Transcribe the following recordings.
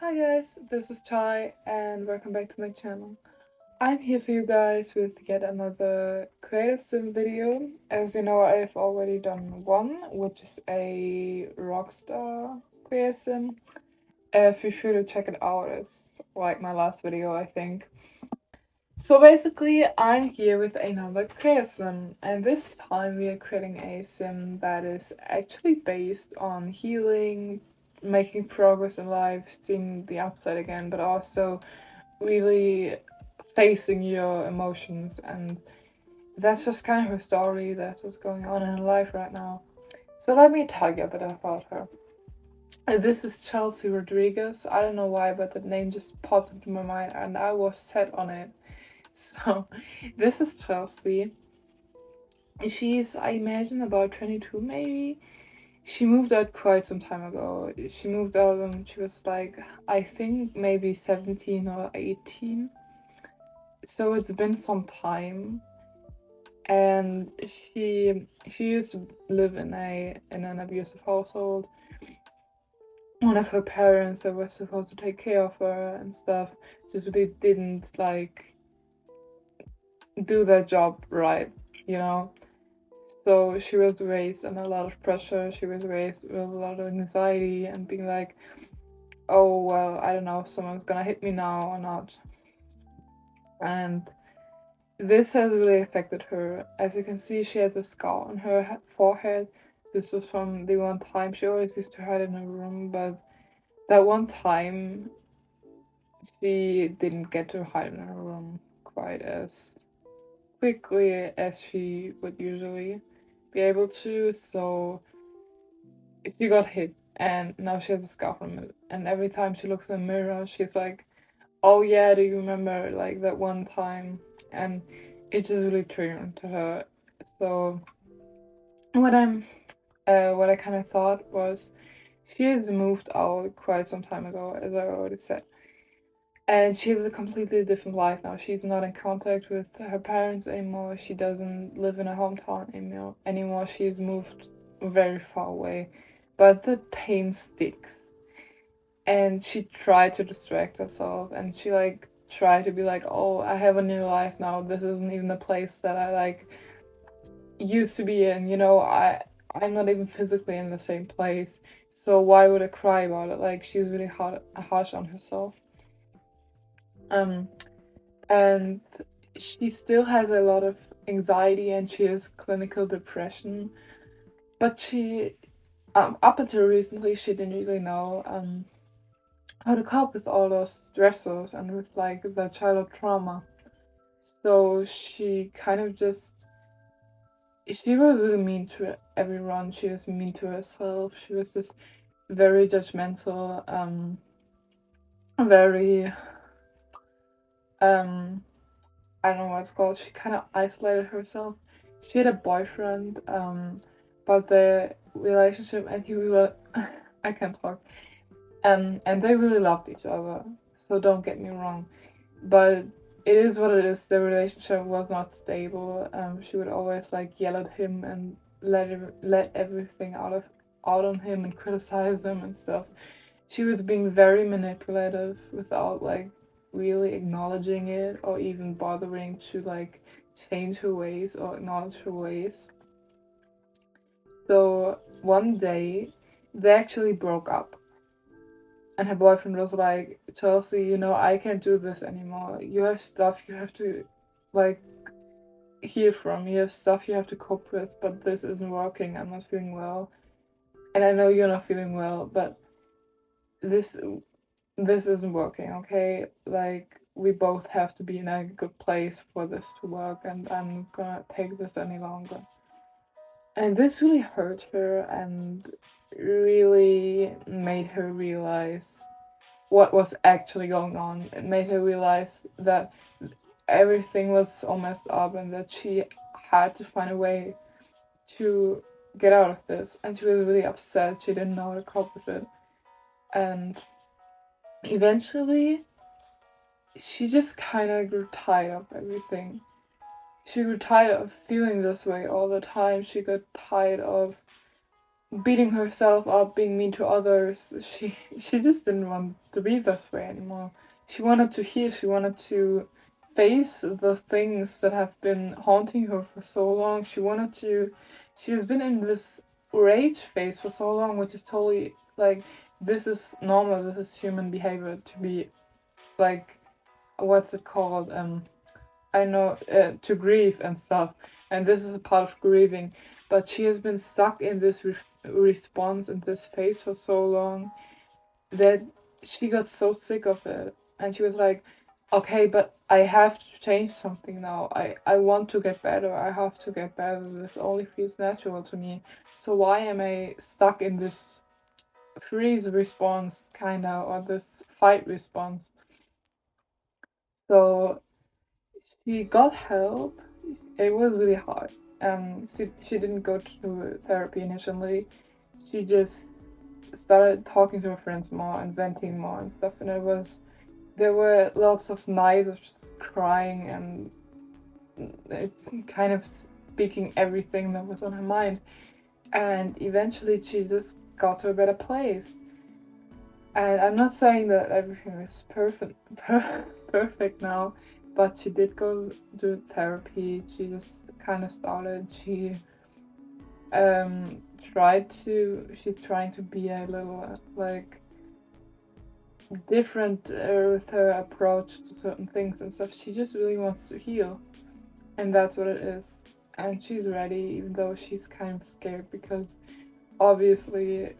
Hi guys, this is Chai and welcome back to my channel. I'm here for you guys with yet another creative sim video. As you know, I've already done one, which is a Rockstar creative sim. Feel sure to check it out, it's like my last video I think. So basically, I'm here with another creative sim, and this time we are creating a sim that is actually based on healing, making progress in life, seeing the upside again, but also really facing your emotions. And that's just kind of her story, that's what's going on in her life right now. So let me tell you a bit about her. This is Chelsea Rodriguez. I don't know why, but the name just popped into my mind and I was set on it. So, this is Chelsea. She's, I imagine, about 22 maybe. She moved out quite some time ago. She moved out when she was like, I think maybe 17 or 18. So it's been some time. And she used to live in an abusive household. One of her parents that was supposed to take care of her and stuff just really didn't like do their job right, you know. So she was raised under a lot of pressure. She was raised with a lot of anxiety and being like, oh, well, I don't know if someone's gonna hit me now or not. And this has really affected her. As you can see, she has a scar on her forehead. This was from the one time she always used to hide in her room, but that one time she didn't get to hide in her room quite as quickly as she would usually be able to. So she got hit and now she has a scar from it. And every time she looks in the mirror, she's like, oh yeah, do you remember like that one time? And it just really triggered to her. So what I kind of thought was she has moved out quite some time ago, as I already said. And she has a completely different life now. She's not in contact with her parents anymore. She doesn't live in her hometown anymore. She's moved very far away. But the pain sticks. And she tried to distract herself and she like tried to be like, oh, I have a new life now. This isn't even the place that I like used to be in, you know, I'm not even physically in the same place. So why would I cry about it? Like she's really harsh on herself. Um and she still has a lot of anxiety and she has clinical depression. But she up until recently she didn't really know how to cope with all those stressors and with like the childhood trauma. So she kind of just she was really mean to everyone. She was mean to herself. She was just very judgmental, very I don't know what it's called. She kind of isolated herself. She had a boyfriend, but the relationship and he really I can't talk. And they really loved each other. So don't get me wrong, but it is what it is. The relationship was not stable. She would always like yell at him and let everything out on him and criticize him and stuff. She was being very manipulative without like really acknowledging it or even bothering to like change her ways or acknowledge her ways. So one day they actually broke up. And her boyfriend was like, Chelsea, you know, I can't do this anymore. You have stuff you have to, like, heal from. You have stuff you have to cope with, but this isn't working. I'm not feeling well. And I know you're not feeling well, but this isn't working, okay? Like, we both have to be in a good place for this to work, and I'm not gonna take this any longer. And this really hurt her and really made her realize what was actually going on. It made her realize that everything was all messed up and that she had to find a way to get out of this. And she was really upset. She didn't know how to cope with it. And eventually, she just kind of grew tired of everything. She grew tired of feeling this way all the time. She got tired of beating herself up, being mean to others. She just didn't want to be this way anymore. She wanted to heal, she wanted to face the things that have been haunting her for so long. She has been in this rage phase for so long, which is totally like, this is normal, this is human behavior to be like, what's it called? I know, to grieve and stuff, and this is a part of grieving. But she has been stuck in this response in this phase for so long that she got so sick of it, and she was like, okay, but I have to change something now. I want to get better. I have to get better. This only feels natural to me. So why am I stuck in this freeze response, kind of, or this fight response? So she got help. It was really hard. She didn't go to therapy initially. She just started talking to her friends more and venting more and stuff. And there were lots of nights of just crying and kind of speaking everything that was on her mind. And eventually she just got to a better place. And I'm not saying that everything is perfect now, but she did go do therapy. She just kind of started. She's trying to be a little like different with her approach to certain things and stuff. She just really wants to heal, and that's what it is. And she's ready, even though she's kind of scared, because obviously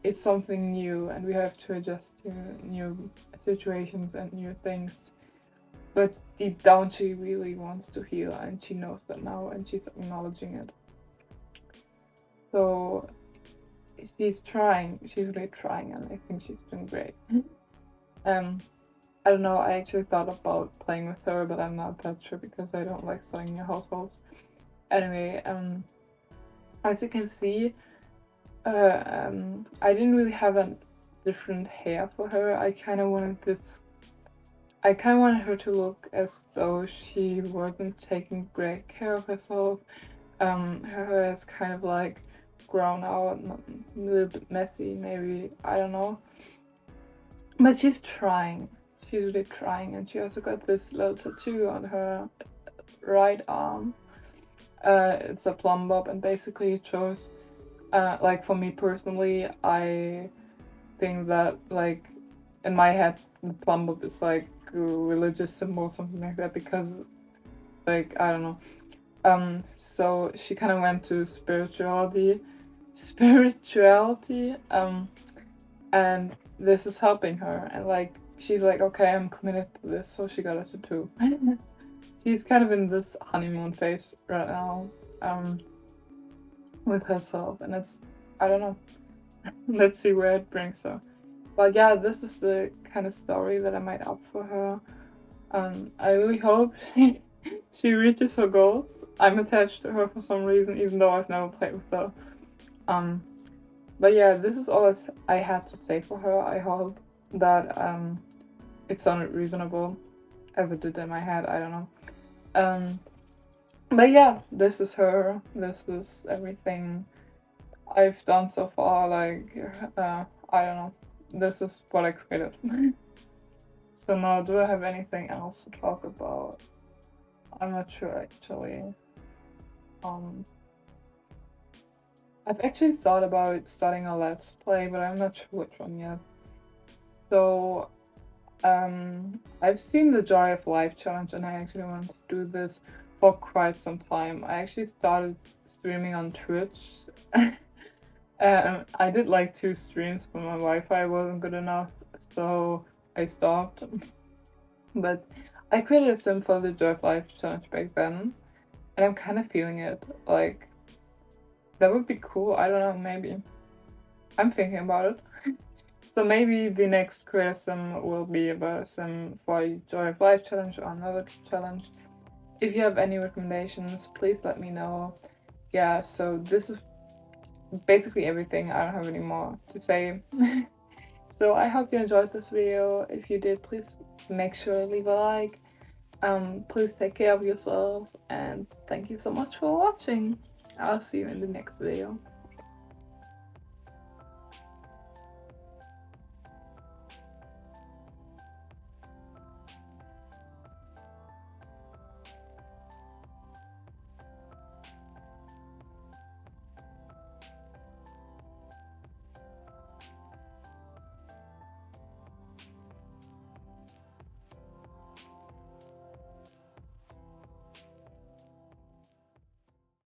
it's something new and we have to adjust to new situations and new things. But deep down she really wants to heal, and she knows that now, and she's acknowledging it. So she's trying, she's really trying, and I think she's doing great. I don't know, I actually thought about playing with her, but I'm not that sure because I don't like starting new households. Anyway, as you can see, I didn't really have a different hair for her. I kind of wanted her to look as though she wasn't taking great care of herself. Her hair is kind of like grown out, a little bit messy, maybe, I don't know. But she's trying. She's really trying, and she also got this little tattoo on her right arm. It's a plum bob, and basically it shows, like for me personally, I think that like in my head the plum bob is like a religious symbol, something like that, because like, I don't know. So she kind of went to spirituality, and this is helping her, and like she's like, okay, I'm committed to this, so she got a tattoo. She's kind of in this honeymoon phase right now, with herself, and it's, I don't know. Let's see where it brings her. But yeah, this is the kind of story that I made up for her. I really hope she reaches her goals. I'm attached to her for some reason, even though I've never played with her. But yeah, this is all I had to say for her. I hope that it sounded reasonable, as it did in my head, I don't know. But yeah, this is her. This is everything I've done so far. Like, I don't know. This is what I created. So now, do I have anything else to talk about? I'm not sure, actually. I've actually thought about starting a Let's Play, but I'm not sure which one yet. So, I've seen the Joy of Life challenge, and I actually want to do this for quite some time. I actually started streaming on Twitch. I did like 2 streams, but my Wi-Fi wasn't good enough, so I stopped. But I created a sim for the Joy of Life challenge back then, and I'm kind of feeling it. Like, that would be cool. I don't know, maybe. I'm thinking about it. So maybe the next creator sim will be about a sim for Joy of Life challenge or another challenge. If you have any recommendations, please let me know. Yeah, so this is basically everything. I don't have any more to say. So I hope you enjoyed this video. If you did, please make sure to leave a like. Please take care of yourself, and thank you so much for watching. I'll see you in the next video.